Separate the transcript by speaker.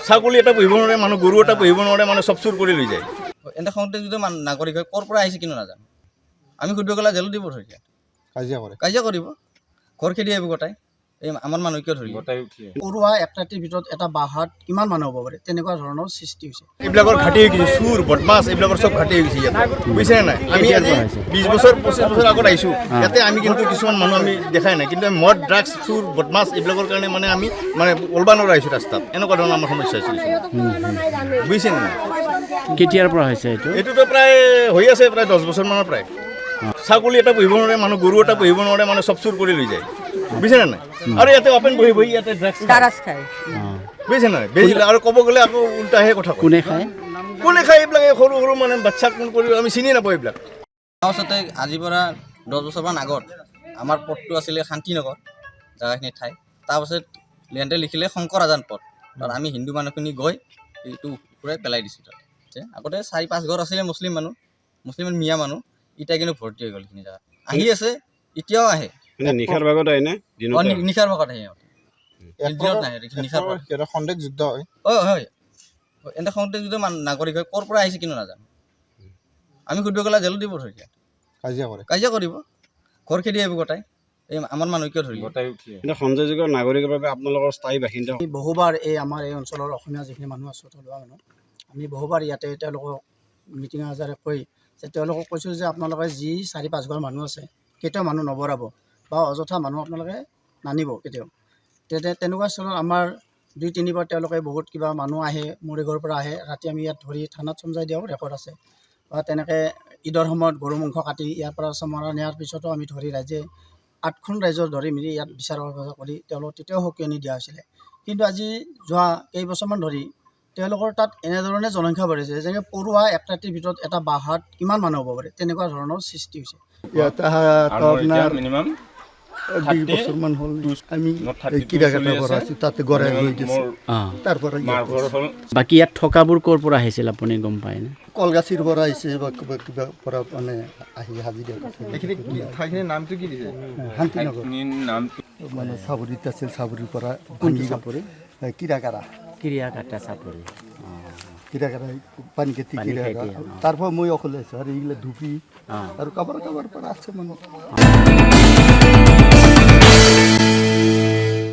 Speaker 1: ছাগলী এটা পুহিব নোৱাৰে, মানুহ গৰু এটা পুহিব নোৱাৰে, মানে চব চুৰ কৰি লৈ যায়।
Speaker 2: এনে খংতে যদি নাগৰিক হয় ক'ৰ পৰা আহিছে কিন্তু নাজানো। আমি সুধিব গ'লে জেলত দিব ধৰি কাজিয়া কৰিব, ঘৰ খেদি আহিব গোটাই। এই আমাৰ মানুহ কিয় ধৰিব?
Speaker 3: পৰুৱা এক ৰাতিৰ ভিতৰত এটা বাহাত কিমান মানুহ হ'ব পাৰে, তেনেকুৱা ধৰণৰ সৃষ্টি হৈছে।
Speaker 1: এইবিলাকৰ ঘাটি হৈ গৈছে, চুৰ বদমাছ এইবিলাকৰ চব ঘাটি হৈ গৈছে ইয়াতে, বুজিছে নে নাই? আমি আজি 20 বছৰ 25 বছৰ আগত আহিছোঁ ইয়াতে, আমি কিন্তু কিছুমান মানুহ আমি দেখাই নাই, কিন্তু মদ ড্ৰাগছ চুৰ বদমাছ এইবিলাকৰ কাৰণে মানে আমি ওলব নোৱাৰা আহিছোঁ ৰাস্তাত। এনেকুৱা ধৰণৰ আমাৰ সমস্যা হৈছে, বুজিছে নে নাই?
Speaker 4: কেতিয়াৰ পৰা হৈছে এইটো?
Speaker 1: এইটোতো প্ৰায় হৈ আছে প্ৰায় 10 বছৰমানৰ প্ৰায়। ছাগলী এটা পুহিব নোৱাৰে, মানুহ গৰু এটা পুহিব নোৱাৰে, মানে চব চুৰ কৰি লৈ যায়, বুজিছে নে নাই? আৰু ইয়াতে অপেন বহি বহি ইয়াতে ড্ৰাগছ খায়, বুজিছে নাই? বেজি আৰু ক'ব গ'লে আকৌ উল্টাহে কথা কয়।
Speaker 4: কোনে খায়
Speaker 1: এইবিলাক সৰু সৰু মানে বাচ্চাক কৰি আমি চিনি নাপাওঁ এইবিলাক।
Speaker 2: তাৰপাছতে আজিৰ পৰা 10 বছৰমান আগত আমাৰ পথটো আছিলে শান্তিনগৰ জেগাখিনি ঠাই। তাৰপাছত লেণ্ডে লিখিলে শংকৰ আজান পথ, তাত আমি হিন্দু মানুহখিনি গৈ এইটো ঘূৰাই পেলাই দিছোঁ। তাত আগতে 4-5 ঘৰ আছিলে মুছলিম মানুহ, মিয়া মানুহ, এতিয়া কিন্তু ভৰ্তি হৈ গ'ল এইখিনি জেগাত। আহি আছে, এতিয়াও আহে।
Speaker 5: নিশাৰ ভাগত আহে নে?
Speaker 2: নিশাৰ ভাগত আহে, দিনত নাহে, নিশাৰ ভাগত
Speaker 3: সন্দেহযুক্ত হয়।
Speaker 2: হয়। এনে সন্দেহযুক্ত নাগৰিক হয় ক'ৰ পৰা আহিছে কিন্তু নাজানো। আমি সুধিব গ'লে জেলত দিব ধৰি কাজিয়া কৰিব, ঘৰ খেদি আহিব গোটাই। এই আমাৰ মানুহ কিয় ধৰিব?
Speaker 5: সন্দেহযোগ্য নাগৰিকৰ বাবে আপোনালোকৰ স্থায়ী বাসিন্দা
Speaker 3: আমি বহুবাৰ আমাৰ এই অঞ্চলৰ অসমীয়া যিখিনি মানুহ আছোঁ, থলুৱা মানুহ, আমি বহুবাৰ ইয়াতে তেওঁলোকক মিটিং আজাৰে কৈ যে তেওঁলোকক কৈছোঁ যে আপোনালোকে যি 4-5 ঘৰ মানুহ আছে কেতিয়াও মানুহ নবৰাব বা অযথা মানুহ আপোনালোকে নানিব কেতিয়াও। তেনেকুৱা স্থলত আমাৰ 2-3 বাৰ তেওঁলোকে বহুত কিবা মানুহ আহে, মৰিঘৰৰ পৰা আহে, ৰাতি আমি ইয়াত ধৰি থানাত চমজাই দিয়াও ৰেকৰ্ড আছে। বা তেনেকৈ ঈদৰ সময়ত গৰু মাংস কাটি ইয়াৰ পৰা চমৰা নিয়াৰ পিছতো আমি ধৰি ৰাইজে 8খন ৰাইজৰ ধৰি মিলি ইয়াত বিচাৰ ব্যৱস্থা কৰি তেওঁলোকক তেতিয়াও সকিয়নি দিয়া হৈছিলে। কিন্তু আজি যোৱা কেইবছৰমান ধৰি তেওঁলোকৰ তাত এনেধৰণে জনসংখ্যা বাঢ়িছে, যেনে পৰুৱা এক ৰাতিৰ ভিতৰত এটা বাহাত কিমান মানুহ হ'ব পাৰে, তেনেকুৱা ধৰণৰ সৃষ্টি হৈছে।
Speaker 6: ইয়াতে আপোনাৰ 20 বছৰমান হ'ল আমি কিৰাকাটাৰ পৰা আছোঁ, তাতে গড়াই হৈ গৈছে। তাৰ পৰা
Speaker 4: বাকী ইয়াত থকাবোৰ ক'ৰ পৰা আহিছিল আপুনি গম পায়নে?
Speaker 6: কলগাছিৰ পৰা আহিছে বা কিবা পৰা মানে আহি হাজিৰা
Speaker 3: ঠাইখিনিৰ নামটো কি দিছে?
Speaker 6: শান্তিনগৰ মানে চাপৰিত আছিল, চাপৰিৰ পৰা কিৰাকাটা চাপৰি, কিৰাকাটা পানীখেতি কিৰাকাটা। তাৰ পৰা মই অকলে আছোঁ আৰু এইগিলা ধুপি আৰু কাবাৰ পৰা আছে মানুহ।